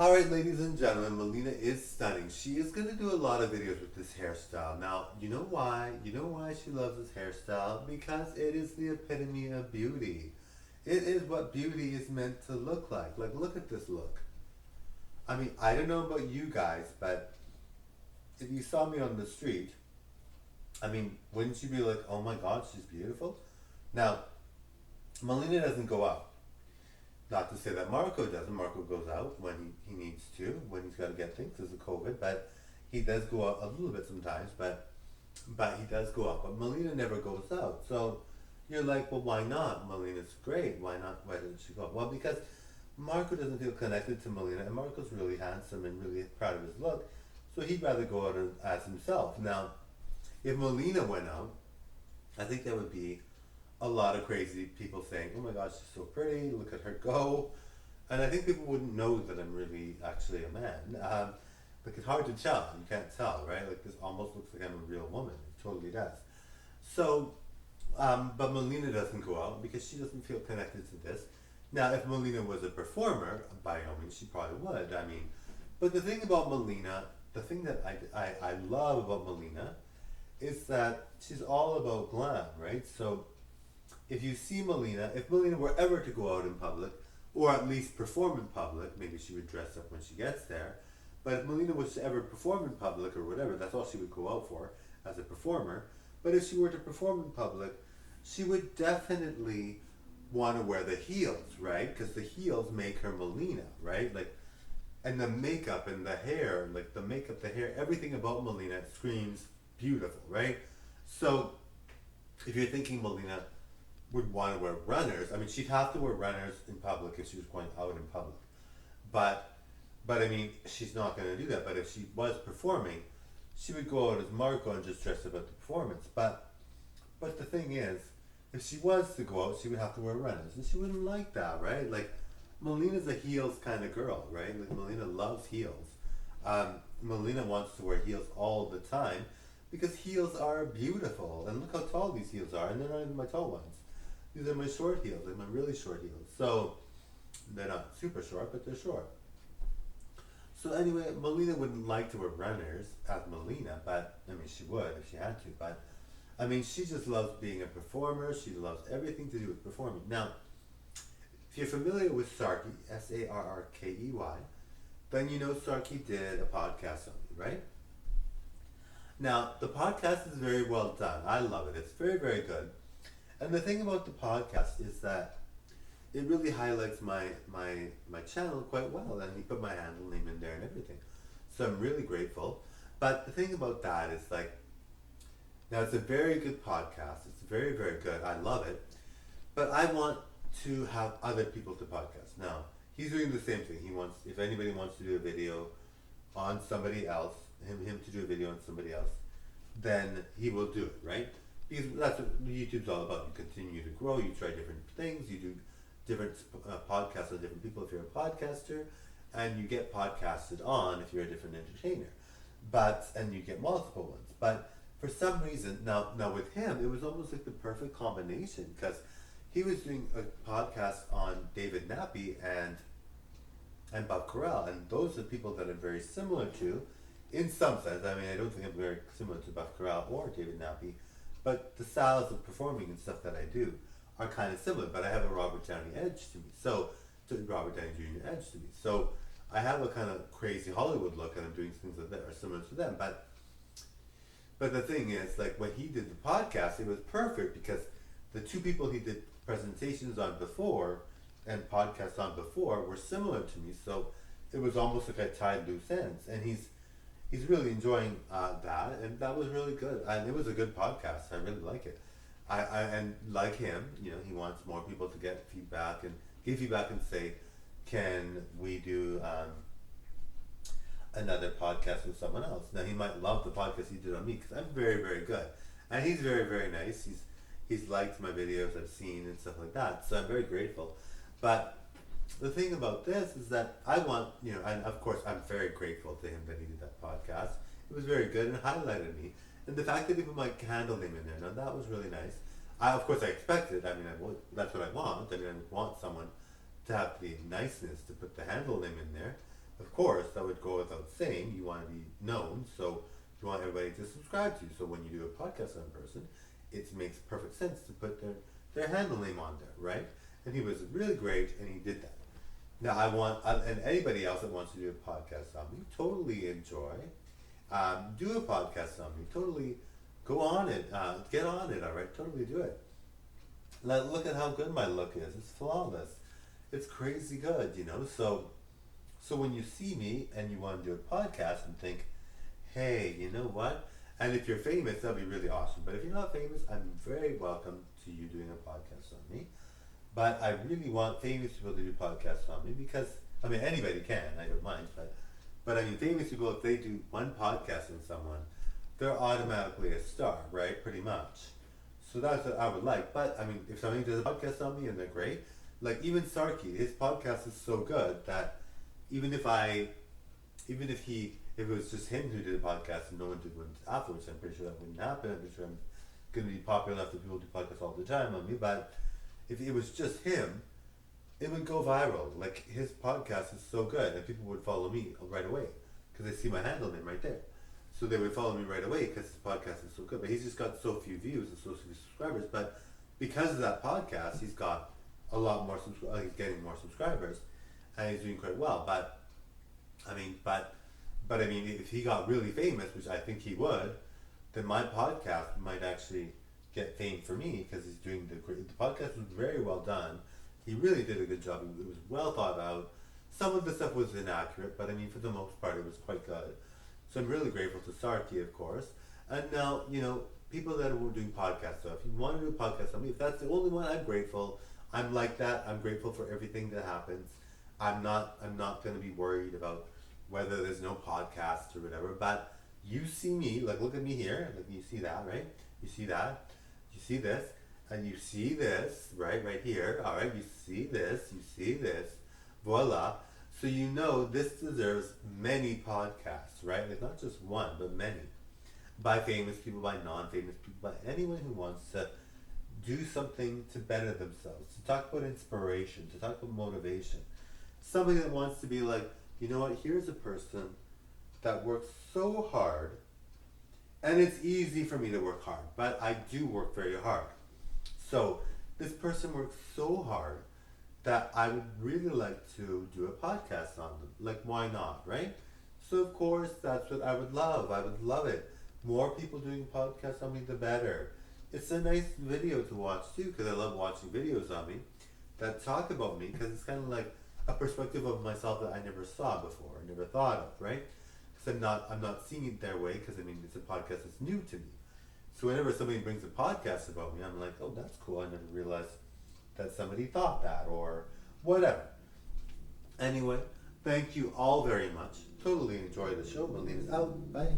All right, ladies and gentlemen, Melina is stunning. She is going to do a lot of videos with this hairstyle. Now, you know why? You know why she loves this hairstyle? Because it is the epitome of beauty. It is what beauty is meant to look like. Like, look at this look. I mean, I don't know about you guys, but if you saw me on the street, I mean, wouldn't you be like, oh my god, she's beautiful? Now, Melina doesn't go out. Not to say that Marco doesn't. Marco goes out when he needs to, when he's got to get things because of COVID. But he does go out a little bit sometimes. But he does go out. But Melina never goes out. So you're like, well, why not? Melina's great. Why not? Why didn't she go out? Well, because Marco doesn't feel connected to Melina, and Marco's really handsome and really proud of his look. So he'd rather go out as himself. Now, if Melina went out, I think that would be a lot of crazy people saying, "Oh my gosh, she's so pretty! Look at her go!" And I think people wouldn't know that I'm really actually a man. Like it's hard to tell. You can't tell, right? Like this almost looks like I'm a real woman. It totally does. So, but Melina doesn't go out because she doesn't feel connected to this. Now, if Melina was a performer, by all means, she probably would. I mean, but the thing about Melina, the thing that I love about Melina is that she's all about glam, right? So if you see Melina, if Melina were ever to go out in public, or at least perform in public, maybe she would dress up when she gets there, but if Melina was to ever perform in public or whatever, that's all she would go out for as a performer. But if she were to perform in public, she would definitely want to wear the heels, right? Because the heels make her Melina, right? Like, and the makeup and the hair, like the makeup, the hair, everything about Melina screams beautiful, right? So if you're thinking Melina would want to wear runners. I mean, she'd have to wear runners in public if she was going out in public. But, but I mean, she's not going to do that. But if she was performing, she would go out as Marco and just dress up at the performance. But the thing is, if she was to go out, she would have to wear runners, and she wouldn't like that, right? Like, Melina's a heels kind of girl, right? Like Melina loves heels. Melina wants to wear heels all the time because heels are beautiful, and look how tall these heels are, and they're not even my tall ones. These are my short heels, like my really short heels. So they're not super short, but they're short. So anyway, Melina wouldn't like to wear runners as Melina, but I mean she would if she had to. But I mean she just loves being a performer. She loves everything to do with performing. Now, if you're familiar with Sarky, Sarkey, then you know Sarky did a podcast on me, right? Now the podcast is very well done. I love it. It's very very good. And the thing about the podcast is that it really highlights my channel quite well, and he put my handle name in there and everything. So I'm really grateful. But the thing about that is like, now it's a very good podcast. It's very very good. I love it. But I want to have other people to podcast. Now he's doing the same thing. He wants, if anybody wants to do a video on somebody else, him to do a video on somebody else, then he will do it, right? Because that's what YouTube's all about. You continue to grow, you try different things, you do different podcasts with different people if you're a podcaster, and you get podcasted on if you're a different entertainer. And you get multiple ones. But for some reason, now with him, it was almost like the perfect combination because he was doing a podcast on David Nappy and Bob Carell, and those are people that I'm very similar to in some sense. I mean, I don't think I'm very similar to Bob Carell or David Nappy, but the styles of performing and stuff that I do are kind of similar. But I have a Robert Downey edge to me, so to Robert Downey Jr. edge to me. So I have a kind of crazy Hollywood look, and I'm doing things that are similar to them. But the thing is, like when he did the podcast, it was perfect because the two people he did presentations on before and podcasts on before were similar to me. So it was almost like I tied loose ends, and he's really enjoying that, and that was really good. And it was a good podcast. I really like it. And like him, you know, he wants more people to get feedback and give feedback and say, can we do another podcast with someone else? Now he might love the podcast he did on me because I'm very very good, and he's very very nice. He's liked my videos I've seen and stuff like that. So I'm very grateful. But the thing about this is that I want, you know, and of course I'm very grateful to him that he did that podcast. It was very good and highlighted me. And the fact that he put my candle name in there, now that was really nice. Of course I expected, I mean, that's what I want. I mean, I want someone to have the niceness to put the handle name in there. Of course, that would go without saying. You want to be known, so you want everybody to subscribe to you. So when you do a podcast on a person, it makes perfect sense to put their handle name on there, right? And he was really great, and he did that. Now and anybody else that wants to do a podcast on me, totally enjoy. Do a podcast on me, totally go on it, get on it, all right, totally do it. Look at how good my look is. It's flawless. It's crazy good, you know. So when you see me and you want to do a podcast and think, hey, you know what? And if you're famous, that'd be really awesome. But if you're not famous, I'm very welcome to you doing a podcast on me. But I really want famous people to do podcasts on me because, I mean, anybody can, I don't mind. But I mean, famous people, if they do one podcast on someone, they're automatically a star, right? Pretty much. So that's what I would like. But I mean, if somebody does a podcast on me and they're great, like even Sarky, his podcast is so good that even if it was just him who did a podcast and no one did one afterwards, I'm pretty sure that wouldn't happen. I'm pretty sure I'm going to be popular enough that people do podcasts all the time on me. But if it was just him, it would go viral. Like his podcast is so good, and people would follow me right away because they see my handle name right there. So they would follow me right away because his podcast is so good. But he's just got so few views and so few subscribers. But because of that podcast, he's got a lot more. He's getting more subscribers, and he's doing quite well. But I mean, if he got really famous, which I think he would, then my podcast might actually get fame for me because he's doing the great. The podcast was very well done. He really did a good job. It was well thought out. Some of the stuff was inaccurate, but I mean, for the most part, it was quite good. So I'm really grateful to Sarky, of course. And now, you know, people that are doing podcasts. So if you want to do a podcast on me, if that's the only one, I'm grateful. I'm like that. I'm grateful for everything that happens. I'm not going to be worried about whether there's no podcast or whatever. But you see me, like look at me here. Like you see that, right? You see that? You see this? And you see this, right? Right here. All right. You see this. You see this. Voila. So you know this deserves many podcasts, right? Like not just one, but many. By famous people, by non-famous people, by anyone who wants to do something to better themselves, to talk about inspiration, to talk about motivation. Somebody that wants to be like, you know what, here's a person that works so hard, and it's easy for me to work hard, but I do work very hard. So this person works so hard that I would really like to do a podcast on them. Like, why not, right? So of course, that's what I would love. I would love it. More people doing podcasts on me, the better. It's a nice video to watch too, because I love watching videos on me that talk about me, because it's kind of like a perspective of myself that I never saw before, I never thought of, right? Because I'm not seeing it their way, because I mean, it's a podcast that's new to me. So whenever somebody brings a podcast about me, I'm like, oh, that's cool. I never realized that somebody thought that, or whatever. Anyway, thank you all very much. Totally enjoy the show. Melina's out. Bye.